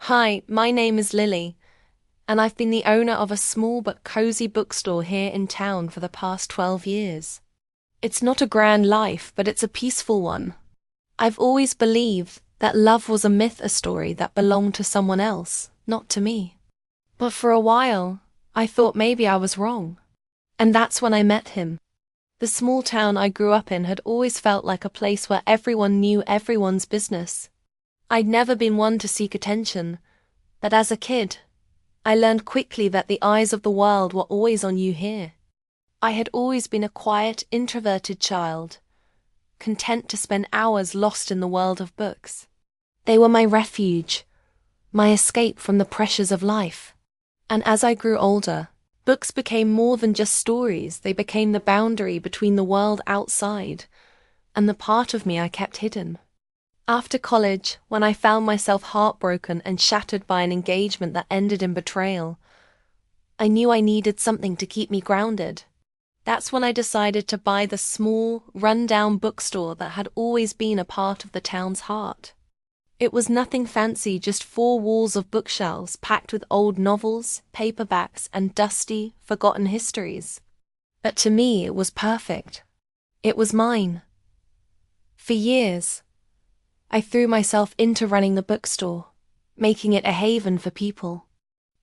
Hi, my name is Lily, and I've been the owner of a small but cozy bookstore here in town for the past 12 years. It's not a grand life, but it's a peaceful one. I've always believed that love was a myth, a story that belonged to someone else, not to me. But for a while, I thought maybe I was wrong. And that's when I met him. The small town I grew up in had always felt like a place where everyone knew everyone's business. I'd never been one to seek attention, but as a kid, I learned quickly that the eyes of the world were always on you here. I had always been a quiet, introverted child, content to spend hours lost in the world of books. They were my refuge, my escape from the pressures of life. And as I grew older, books became more than just stories. They became the boundary between the world outside and the part of me I kept hidden. After college, when I found myself heartbroken and shattered by an engagement that ended in betrayal, I knew I needed something to keep me grounded. That's when I decided to buy the small, run-down bookstore that had always been a part of the town's heart. It was nothing fancy, just 4 walls of bookshelves packed with old novels, paperbacks, and dusty, forgotten histories. But to me, it was perfect. It was mine. For years, I threw myself into running the bookstore, making it a haven for people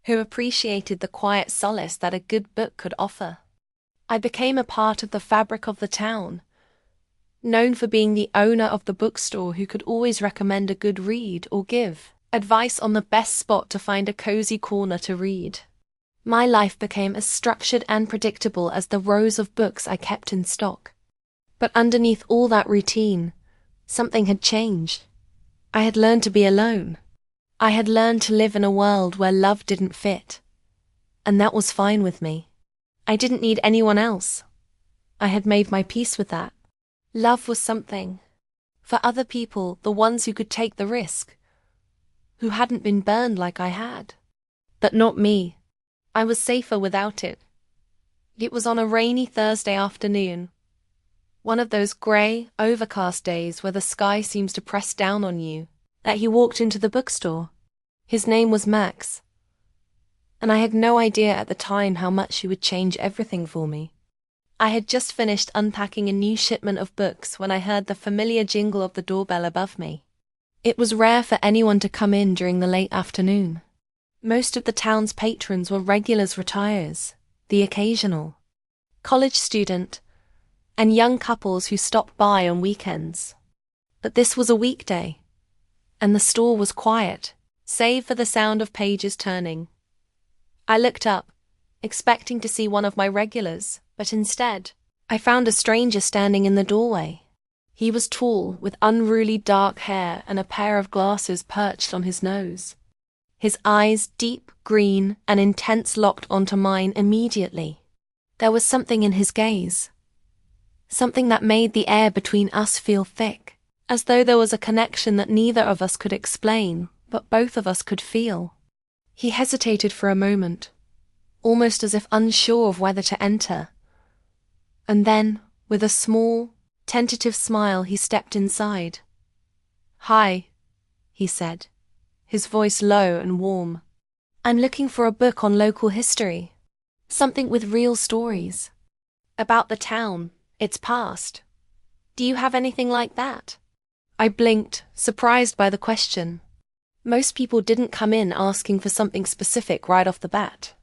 who appreciated the quiet solace that a good book could offer. I became a part of the fabric of the town, known for being the owner of the bookstore who could always recommend a good read or give advice on the best spot to find a cozy corner to read. My life became as structured and predictable as the rows of books I kept in stock. But underneath all that routine, something had changed. I had learned to be alone. I had learned to live in a world where love didn't fit. And that was fine with me. I didn't need anyone else. I had made my peace with that. Love was something for other people, the ones who could take the risk, who hadn't been burned like I had. But not me. I was safer without it. It was on a rainy Thursday afternoon, one of those grey, overcast days where the sky seems to press down on you, that he walked into the bookstore. His name was Max, and I had no idea at the time how much he would change everything for me. I had just finished unpacking a new shipment of books when I heard the familiar jingle of the doorbell above me. It was rare for anyone to come in during the late afternoon. Most of the town's patrons were regulars, retires, the occasional college student, and young couples who stopped by on weekends. But this was a weekday, and the store was quiet, save for the sound of pages turning. I looked up, expecting to see one of my regulars, but instead, I found a stranger standing in the doorway. He was tall, with unruly dark hair and a pair of glasses perched on his nose. His eyes, deep green and intense, locked onto mine immediately. There was something in his gaze, something that made the air between us feel thick, as though there was a connection that neither of us could explain, but both of us could feel. He hesitated for a moment, almost as if unsure of whether to enter. And then, with a small, tentative smile, he stepped inside. "Hi," he said, his voice low and warm. "I'm looking for a book on local history, something with real stories, about the town, its past. Do you have anything like that?" I blinked, surprised by the question. Most people didn't come in asking for something specific right off the bat.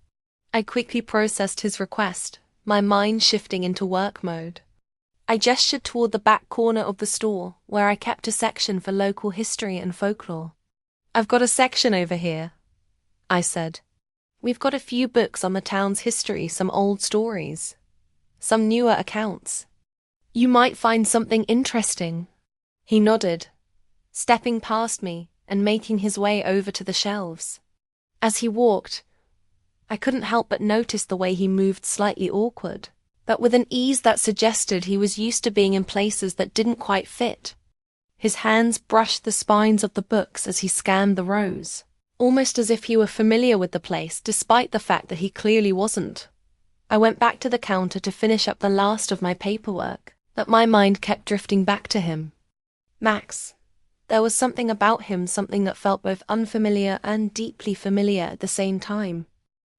I quickly processed his request, my mind shifting into work mode. I gestured toward the back corner of the store, where I kept a section for local history and folklore. "I've got a section over here," I said. "We've got a few books on the town's history, some old stories, some newer accounts. You might find something interesting." He nodded, stepping past me and making his way over to the shelves. As he walked, I couldn't help but notice the way he moved, slightly awkward, but with an ease that suggested he was used to being in places that didn't quite fit. His hands brushed the spines of the books as he scanned the rows, almost as if he were familiar with the place, despite the fact that he clearly wasn't. I went back to the counter to finish up the last of my paperwork, but my mind kept drifting back to him. "Max, There was something about him, something that felt both unfamiliar and deeply familiar at the same time.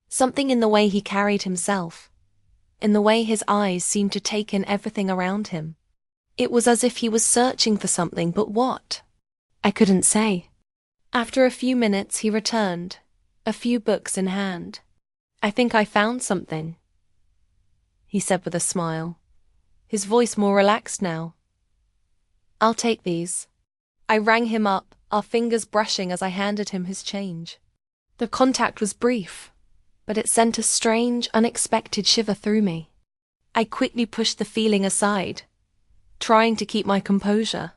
Something in the way he carried himself, in the way his eyes seemed to take in everything around him. It was as if he was searching for something, but what? I couldn't say. After a few minutes he returned, a few books in hand. "I think I found something," he said with a smile, his voice more relaxed now. "I'll take these." I rang him up, our fingers brushing as I handed him his change. The contact was brief, but it sent a strange, unexpected shiver through me. I quickly pushed the feeling aside, trying to keep my composure.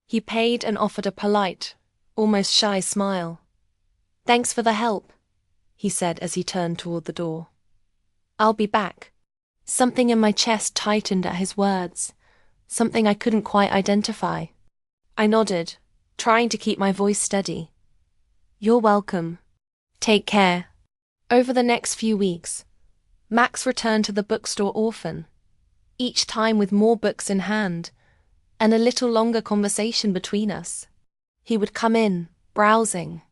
He paid and offered a polite, almost shy smile. "Thanks for the help," he said as he turned toward the door. "I'll be back." Something in my chest tightened at his words, something I couldn't quite identify. I nodded, trying to keep my voice steady. "You're welcome. Take care." Over the next few weeks, Max returned to the bookstore often, each time with more books in hand, and a little longer conversation between us. He would come in, browsing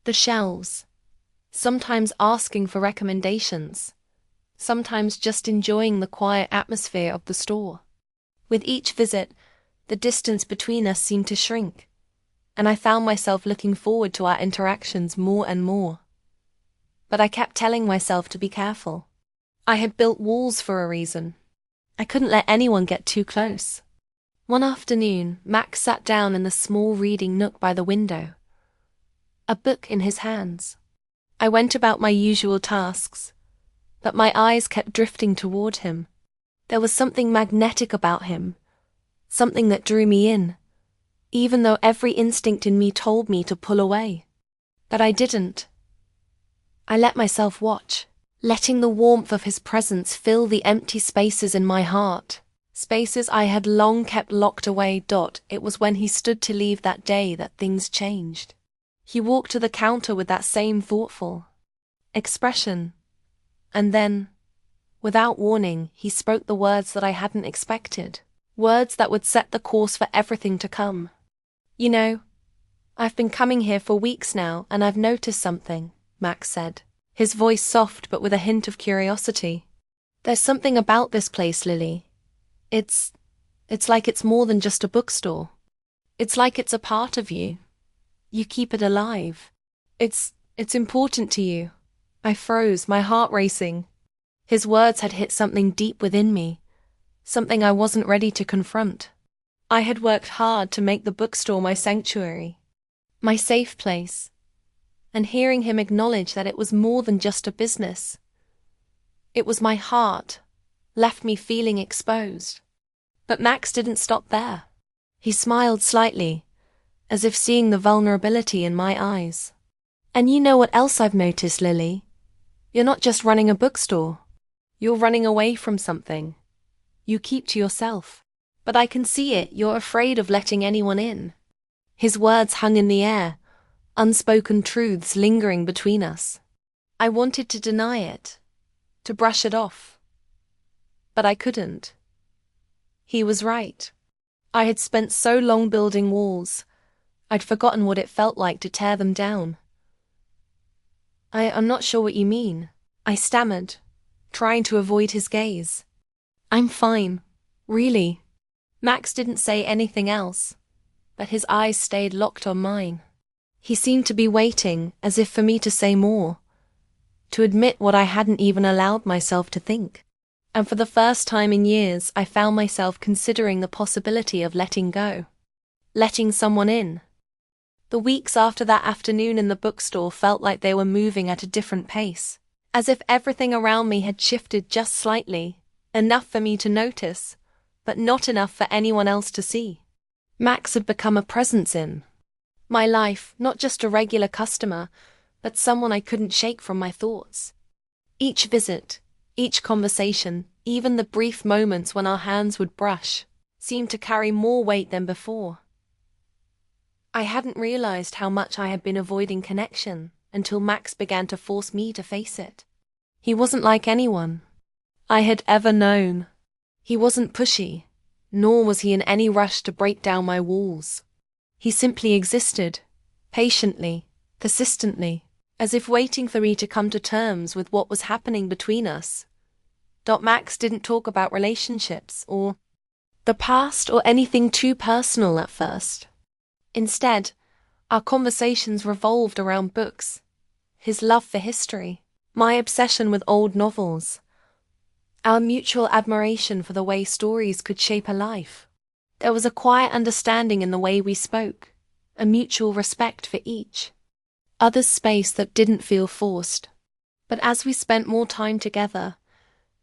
the shelves, sometimes asking for recommendations, sometimes just enjoying the quiet atmosphere of the store. With each visit, the distance between us seemed to shrink, and I found myself looking forward to our interactions more and more. But I kept telling myself to be careful. I had built walls for a reason. I couldn't let anyone get too close. One afternoon, Max sat down in the small reading nook by the window, a book in his hands. I went about my usual tasks, but my eyes kept drifting toward him. There was something magnetic about him, something that drew me in, even though every instinct in me told me to pull away. But I didn't. I let myself watch, letting the warmth of his presence fill the empty spaces in my heart, spaces I had long kept locked away. It was when he stood to leave that day that things changed. He walked to the counter with that same thoughtful expression, and then, without warning, he spoke the words that I hadn't expected, words that would set the course for everything to come. "You know, I've been coming here for weeks now, and I've noticed something," Max said, his voice soft but with a hint of curiosity. "There's something about this place, Lily. It's like it's more than just a bookstore. It's like it's a part of you. You keep it alive. It's important to you." I froze, my heart racing. His words had hit something deep within me, something I wasn't ready to confront. I had worked hard to make the bookstore my sanctuary, my safe place, and hearing him acknowledge that it was more than just a business, it was my heart, left me feeling exposed. But Max didn't stop there. He smiled slightly, as if seeing the vulnerability in my eyes. "And you know what else I've noticed, Lily? You're not just running a bookstore. You're running away from something you keep to yourself. But I can see it, you're afraid of letting anyone in." His words hung in the air, unspoken truths lingering between us. I wanted to deny it, to brush it off. But I couldn't. He was right. I had spent so long building walls, I'd forgotten what it felt like to tear them down. I'm not sure what you mean," I stammered, trying to avoid his gaze. "I'm fine, really." Max didn't say anything else, but his eyes stayed locked on mine. He seemed to be waiting, as if for me to say more, to admit what I hadn't even allowed myself to think. And for the first time in years, I found myself considering the possibility of letting go, letting someone in. The weeks after that afternoon in the bookstore felt like they were moving at a different pace, as if everything around me had shifted just slightly, enough for me to notice, but not enough for anyone else to see. Max had become a presence in my life, not just a regular customer, but someone I couldn't shake from my thoughts. Each visit, each conversation, even the brief moments when our hands would brush, seemed to carry more weight than before. I hadn't realized how much I had been avoiding connection until Max began to force me to face it. He wasn't like anyone I had ever known. He wasn't pushy, nor was he in any rush to break down my walls. He simply existed, patiently, persistently, as if waiting for me to come to terms with what was happening between us. Max didn't talk about relationships or the past or anything too personal at first. Instead, our conversations revolved around books, his love for history, my obsession with old novels, our mutual admiration for the way stories could shape a life. There was a quiet understanding in the way we spoke, a mutual respect for each other's space that didn't feel forced. But as we spent more time together,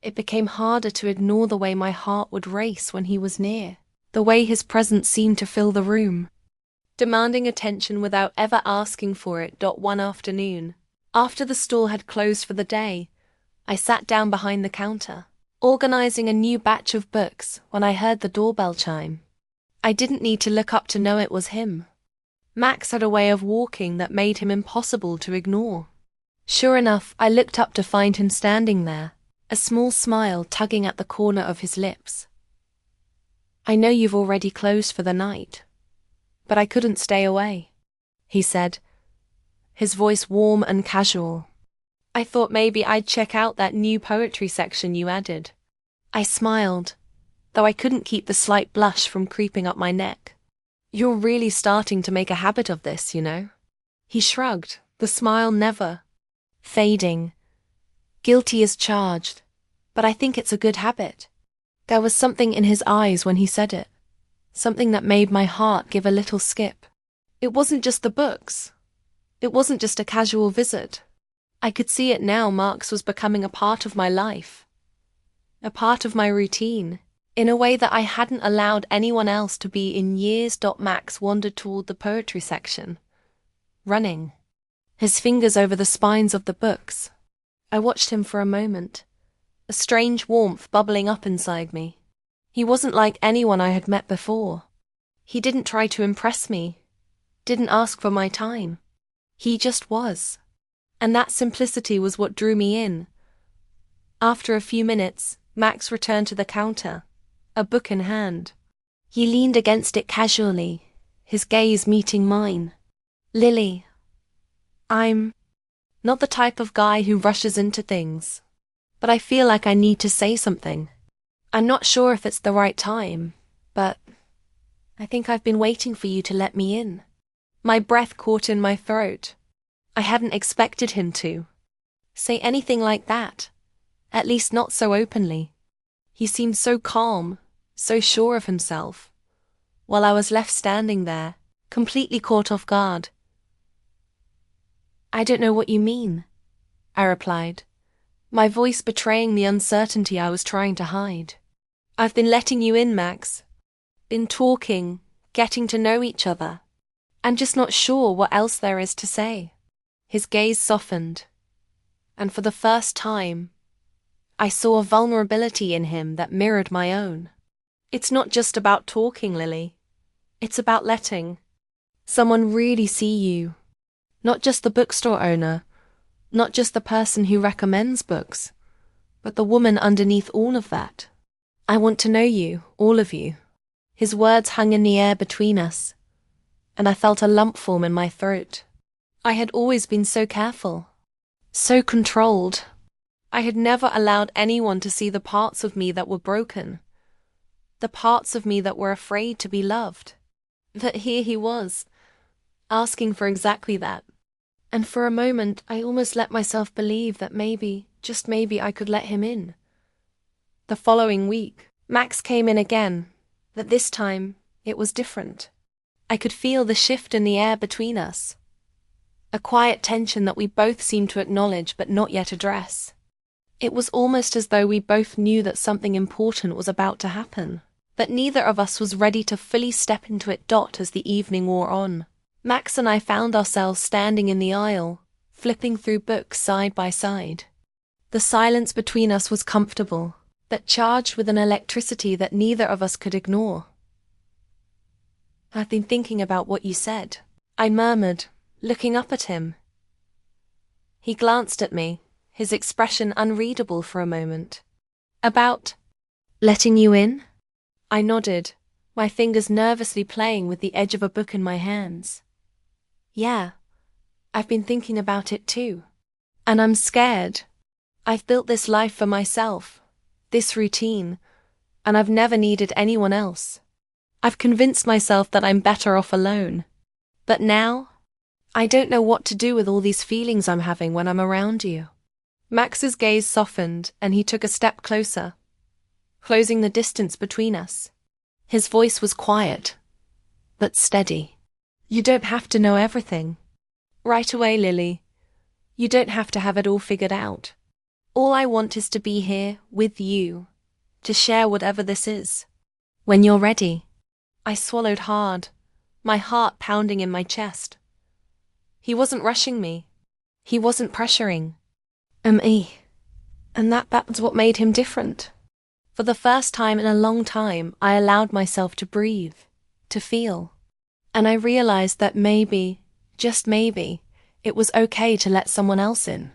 it became harder to ignore the way my heart would race when he was near, the way his presence seemed to fill the room, demanding attention without ever asking for it. One afternoon, after the store had closed for the day, I sat down behind the counter, organizing a new batch of books when I heard the doorbell chime. I didn't need to look up to know it was him. Max had a way of walking that made him impossible to ignore. Sure enough, I looked up to find him standing there, a small smile tugging at the corner of his lips. "I know you've already closed for the night, but I couldn't stay away," he said, his voice warm and casual. "I thought maybe I'd check out that new poetry section you added." I smiled, though I couldn't keep the slight blush from creeping up my neck. "You're really starting to make a habit of this, you know." He shrugged, the smile never fading. "Guilty as charged, but I think it's a good habit." There was something in his eyes when he said it, something that made my heart give a little skip. It wasn't just the books. It wasn't just a casual visit. I could see it now. Max was becoming a part of my life, a part of my routine, in a way that I hadn't allowed anyone else to be in years. Max wandered toward the poetry section, running, his fingers over the spines of the books. I watched him for a moment, a strange warmth bubbling up inside me. He wasn't like anyone I had met before. He didn't try to impress me, didn't ask for my time. He just was. And that simplicity was what drew me in. After a few minutes, Max returned to the counter, a book in hand. He leaned against it casually, his gaze meeting mine. "Lily, I'm not the type of guy who rushes into things, but I feel like I need to say something. I'm not sure if it's the right time, but I think I've been waiting for you to let me in." My breath caught in my throat. I hadn't expected him to say anything like that, at least not so openly. He seemed so calm, so sure of himself, while I was left standing there, completely caught off guard. "I don't know what you mean," I replied, my voice betraying the uncertainty I was trying to hide. "I've been letting you in, Max. Been talking, getting to know each other. I'm just not sure what else there is to say." His gaze softened, and for the first time, I saw a vulnerability in him that mirrored my own. "It's not just about talking, Lily. It's about letting someone really see you. Not just the bookstore owner, not just the person who recommends books, but the woman underneath all of that. I want to know you, all of you." His words hung in the air between us, and I felt a lump form in my throat. I had always been so careful, so controlled. I had never allowed anyone to see the parts of me that were broken, the parts of me that were afraid to be loved. But here he was, asking for exactly that. And for a moment, I almost let myself believe that maybe, just maybe, I could let him in. The following week, Max came in again, but this time, it was different. I could feel the shift in the air between us, a quiet tension that we both seemed to acknowledge but not yet address. It was almost as though we both knew that something important was about to happen, but neither of us was ready to fully step into it. As the evening wore on, Max and I found ourselves standing in the aisle, flipping through books side by side. The silence between us was comfortable, but charged with an electricity that neither of us could ignore. "I've been thinking about what you said," I murmured, looking up at him. He glanced at me, his expression unreadable for a moment. "About letting you in?" I nodded, my fingers nervously playing with the edge of a book in my hands. Yeah, I've been thinking about it too. And I'm scared. I've built this life for myself, this routine, and I've never needed anyone else. I've convinced myself that I'm better off alone. But now, I don't know what to do with all these feelings I'm having when I'm around you. Max's gaze softened and he took a step closer, closing the distance between us. His voice was quiet, but steady. You don't have to know everything. Right away, Lily. You don't have to have it all figured out. All I want is to be here with you, to share whatever this is. When you're ready. I swallowed hard, my heart pounding in my chest. He wasn't rushing me. He wasn't pressuring. And that's what made him different. For the first time in a long time, I allowed myself to breathe, to feel. And I realized that maybe, just maybe, it was okay to let someone else in.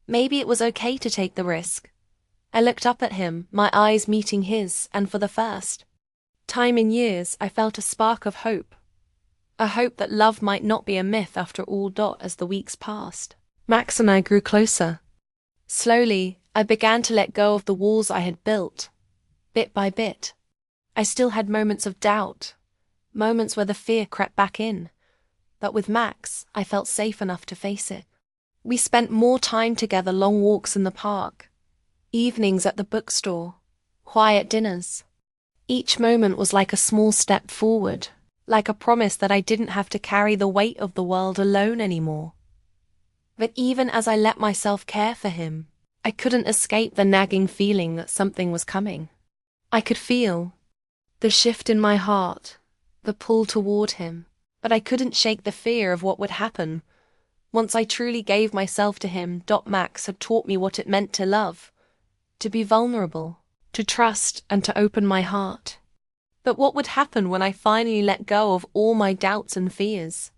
Maybe it was okay to take the risk. I looked up at him, my eyes meeting his, and for the first time in years, I felt a spark of hope. A hope that love might not be a myth after all. As the weeks passed, Max and I grew closer. Slowly, I began to let go of the walls I had built. Bit by bit. I still had moments of doubt, moments where the fear crept back in. But with Max, I felt safe enough to face it. We spent more time together, long walks in the park, evenings at the bookstore, quiet dinners. Each moment was like a small step forward, like a promise that I didn't have to carry the weight of the world alone anymore. But even as I let myself care for him, I couldn't escape the nagging feeling that something was coming. I could feel the shift in my heart, the pull toward him, but I couldn't shake the fear of what would happen once I truly gave myself to him. Max had taught me what it meant to love, to be vulnerable, to trust and to open my heart. But what would happen when I finally let go of all my doubts and fears?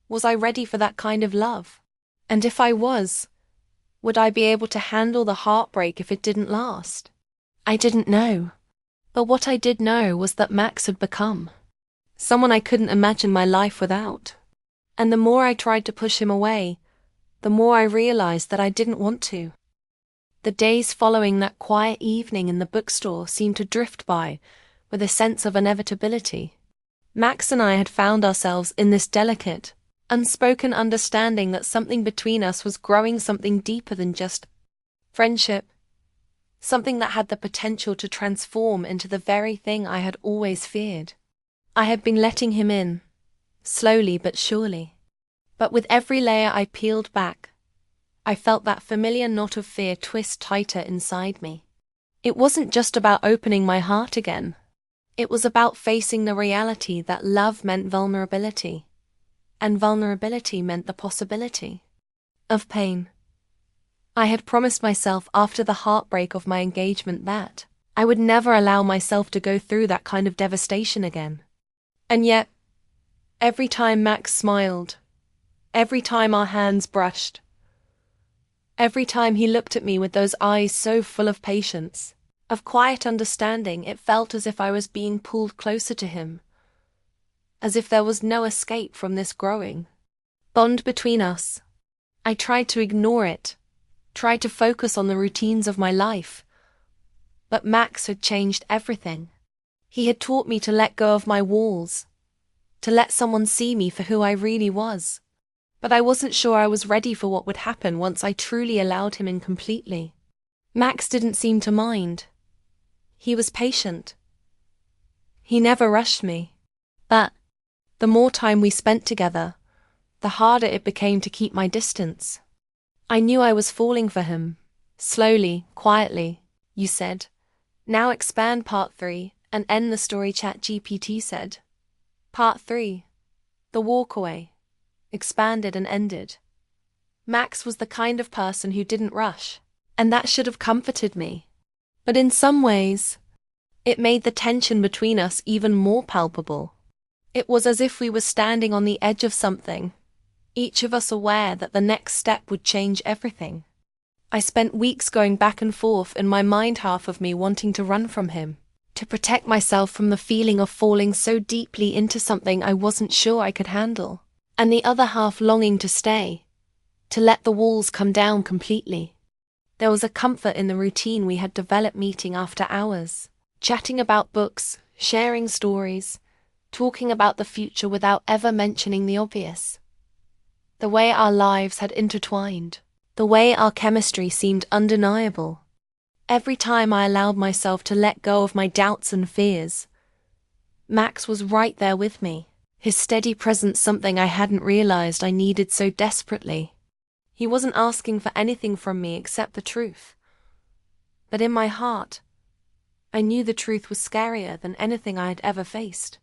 Was I ready for that kind of love? And if I was, would I be able to handle the heartbreak if it didn't last? I didn't know. But what I did know was that Max had become someone I couldn't imagine my life without. And the more I tried to push him away, the more I realized that I didn't want to. The days following that quiet evening in the bookstore seemed to drift by with a sense of inevitability. Max and I had found ourselves in this delicate, unspoken understanding that something between us was growing, something deeper than just friendship, something that had the potential to transform into the very thing I had always feared. I had been letting him in, slowly but surely. But with every layer I peeled back, I felt that familiar knot of fear twist tighter inside me. It wasn't just about opening my heart again. It was about facing the reality that love meant vulnerability, and vulnerability meant the possibility of pain. I had promised myself after the heartbreak of my engagement that I would never allow myself to go through that kind of devastation again. And yet, every time Max smiled, every time our hands brushed, every time he looked at me with those eyes so full of patience, of quiet understanding, it felt as if I was being pulled closer to him, as if there was no escape from this growing bond between us. I tried to ignore it, tried to focus on the routines of my life. But Max had changed everything. He had taught me to let go of my walls, to let someone see me for who I really was. But I wasn't sure I was ready for what would happen once I truly allowed him in completely. Max didn't seem to mind. He was patient. He never rushed me. But the more time we spent together, the harder it became to keep my distance. I knew I was falling for him. Slowly, quietly, you said. Now expand part 3 and end the story. ChatGPT said. Part 3. The walkaway. Expanded and ended. Max was the kind of person who didn't rush, and that should have comforted me. But in some ways, it made the tension between us even more palpable. It was as if we were standing on the edge of something, each of us aware that the next step would change everything. I spent weeks going back and forth in my mind, half of me wanting to run from him, to protect myself from the feeling of falling so deeply into something I wasn't sure I could handle, and the other half longing to stay, to let the walls come down completely. There was a comfort in the routine we had developed, meeting after hours, chatting about books, sharing stories, talking about the future without ever mentioning the obvious. The way our lives had intertwined, the way our chemistry seemed undeniable. Every time I allowed myself to let go of my doubts and fears, Max was right there with me, his steady presence something I hadn't realized I needed so desperately. He wasn't asking for anything from me except the truth. But in my heart, I knew the truth was scarier than anything I had ever faced.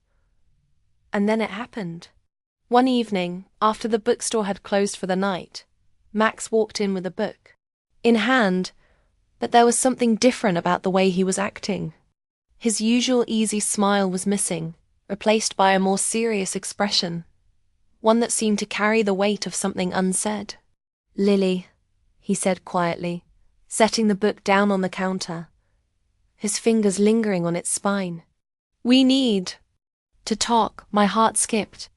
And then it happened. One evening, after the bookstore had closed for the night, Max walked in with a book in hand, but there was something different about the way he was acting. His usual easy smile was missing, replaced by a more serious expression, one that seemed to carry the weight of something unsaid. "Lily," he said quietly, setting the book down on the counter, his fingers lingering on its spine. "We need to talk." My heart skipped.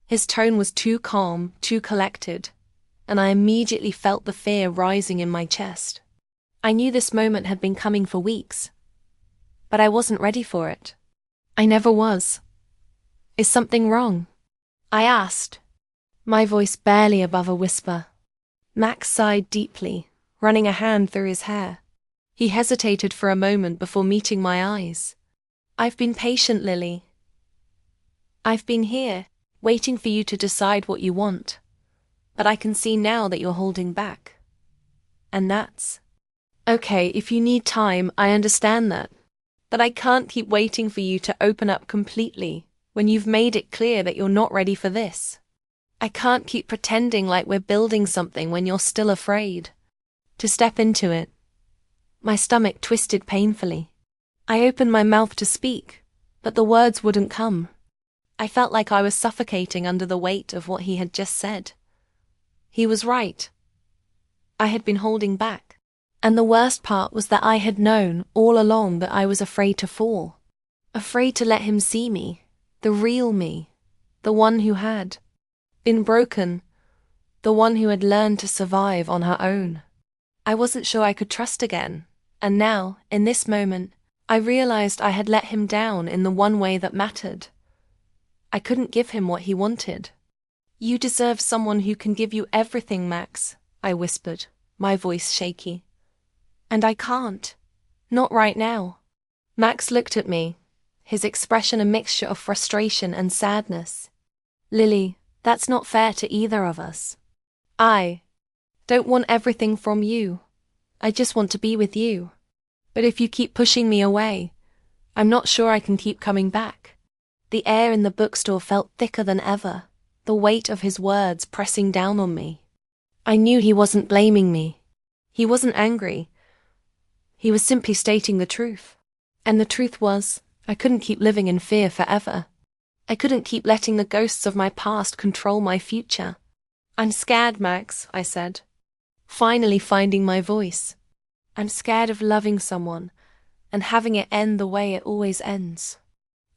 His tone was too calm, too collected, and I immediately felt the fear rising in my chest. I knew this moment had been coming for weeks, but I wasn't ready for it. I never was. "Is something wrong?" I asked, my voice barely above a whisper. Max sighed deeply, running a hand through his hair. He hesitated for a moment before meeting my eyes. "I've been patient, Lily. I've been here, waiting for you to decide what you want. But I can see now that you're holding back. And that's okay. If you need time, I understand that. But I can't keep waiting for you to open up completely when you've made it clear that you're not ready for this. I can't keep pretending like we're building something when you're still afraid to step into it." My stomach twisted painfully. I opened my mouth to speak, but the words wouldn't come. I felt like I was suffocating under the weight of what he had just said. He was right. I had been holding back. And the worst part was that I had known all along that I was afraid to fall. Afraid to let him see me, the real me, the one who had been broken, the one who had learned to survive on her own. I wasn't sure I could trust again, and now, in this moment, I realized I had let him down in the one way that mattered. I couldn't give him what he wanted. "You deserve someone who can give you everything, Max," I whispered, my voice shaky. "And I can't. Not right now." Max looked at me, his expression a mixture of frustration and sadness. "Lily, that's not fair to either of us. I don't want everything from you. I just want to be with you. But if you keep pushing me away, I'm not sure I can keep coming back." The air in the bookstore felt thicker than ever, the weight of his words pressing down on me. I knew he wasn't blaming me. He wasn't angry. He was simply stating the truth. And the truth was, I couldn't keep living in fear forever. I couldn't keep letting the ghosts of my past control my future. "I'm scared, Max," I said, finally finding my voice. "I'm scared of loving someone and having it end the way it always ends.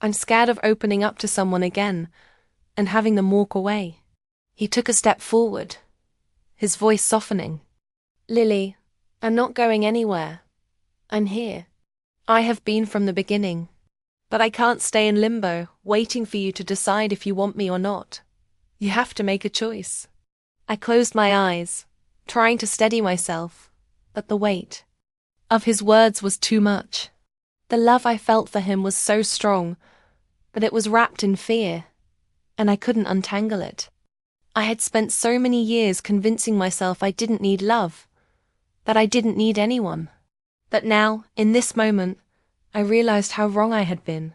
I'm scared of opening up to someone again and having them walk away." He took a step forward, his voice softening. "Lily, I'm not going anywhere. I'm here. I have been from the beginning. But I can't stay in limbo, waiting for you to decide if you want me or not. You have to make a choice." I closed my eyes, trying to steady myself, but the weight of his words was too much. The love I felt for him was so strong, but it was wrapped in fear, and I couldn't untangle it. I had spent so many years convincing myself I didn't need love, that I didn't need anyone. But now, in this moment, I realized how wrong I had been.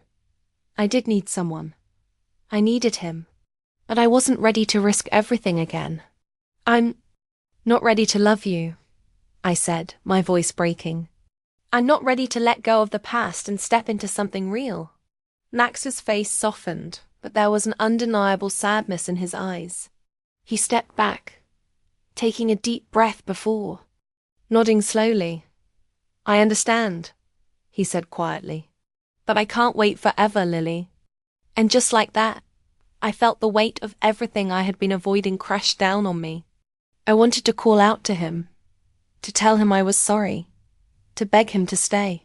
I did need someone. I needed him. But I wasn't ready to risk everything again. "I'm not ready to love you," I said, my voice breaking. "I'm not ready to let go of the past and step into something real." Max's face softened, but there was an undeniable sadness in his eyes. He stepped back, taking a deep breath before nodding slowly. "I understand," he said quietly. But I can't wait forever, Lily. And just like that, I felt the weight of everything I had been avoiding crash down on me. I wanted to call out to him, to tell him I was sorry, to beg him to stay.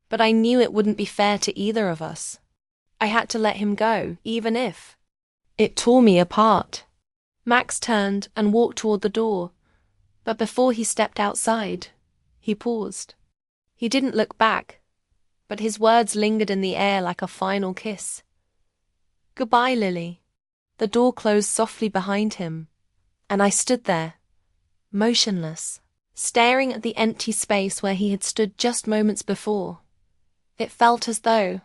But I knew it wouldn't be fair to either of us. I had to let him go, even if it tore me apart. Max turned and walked toward the door, but before he stepped outside, he paused. He didn't look back, but his words lingered in the air like a final kiss. Goodbye, Lily. The door closed softly behind him, and I stood there, motionless, staring at the empty space where he had stood just moments before. It felt as though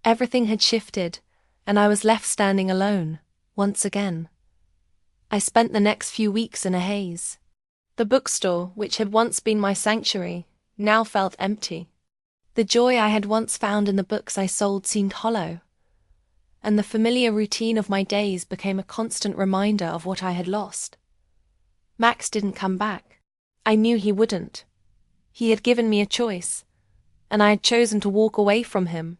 everything had shifted, and I was left standing alone, once again. I spent the next few weeks in a haze. The bookstore, which had once been my sanctuary, now felt empty. The joy I had once found in the books I sold seemed hollow, and the familiar routine of my days became a constant reminder of what I had lost. Max didn't come back. I knew he wouldn't. He had given me a choice, and I had chosen to walk away from him,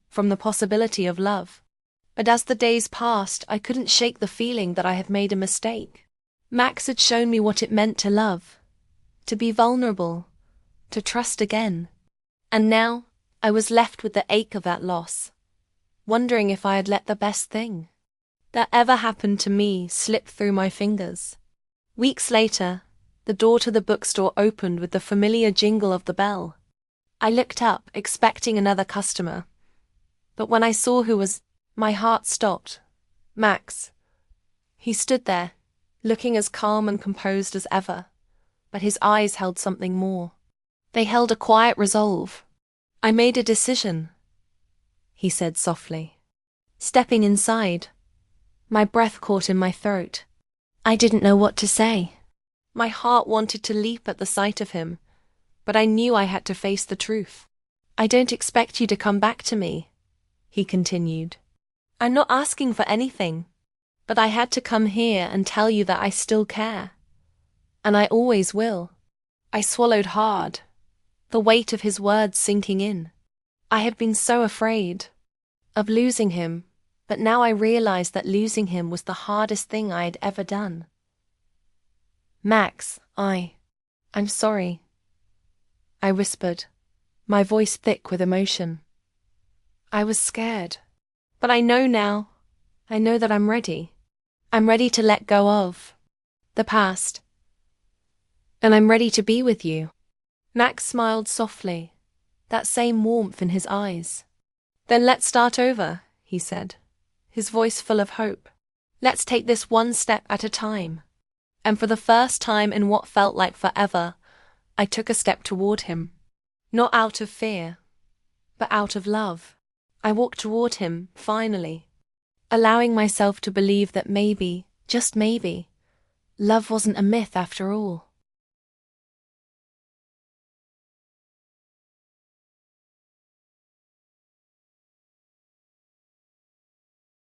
from the possibility of love. But as the days passed, I couldn't shake the feeling that I had made a mistake. Max had shown me what it meant to love, to be vulnerable, to trust again. And now I was left with the ache of that loss, wondering if I had let the best thing that ever happened to me slip through my fingers. Weeks later, the door to the bookstore opened with the familiar jingle of the bell. I looked up, expecting another customer, but when I saw who was, my heart stopped. Max. He stood there, looking as calm and composed as ever, but his eyes held something more. They held a quiet resolve. I made a decision, he said softly. Stepping inside, my breath caught in my throat. I didn't know what to say. My heart wanted to leap at the sight of him, but I knew I had to face the truth. I don't expect you to come back to me, he continued. I'm not asking for anything, but I had to come here and tell you that I still care. And I always will. I swallowed hard, the weight of his words sinking in. I had been so afraid of losing him, but now I realized that losing him was the hardest thing I had ever done. Max, I'm sorry, I whispered, my voice thick with emotion. I was scared, but I know now. I know that I'm ready. I'm ready to let go of the past, and I'm ready to be with you. Max smiled softly, that same warmth in his eyes. Then let's start over, he said, his voice full of hope. Let's take this one step at a time. And for the first time in what felt like forever, I took a step toward him. Not out of fear, but out of love. I walked toward him, finally, allowing myself to believe that maybe, just maybe, love wasn't a myth after all.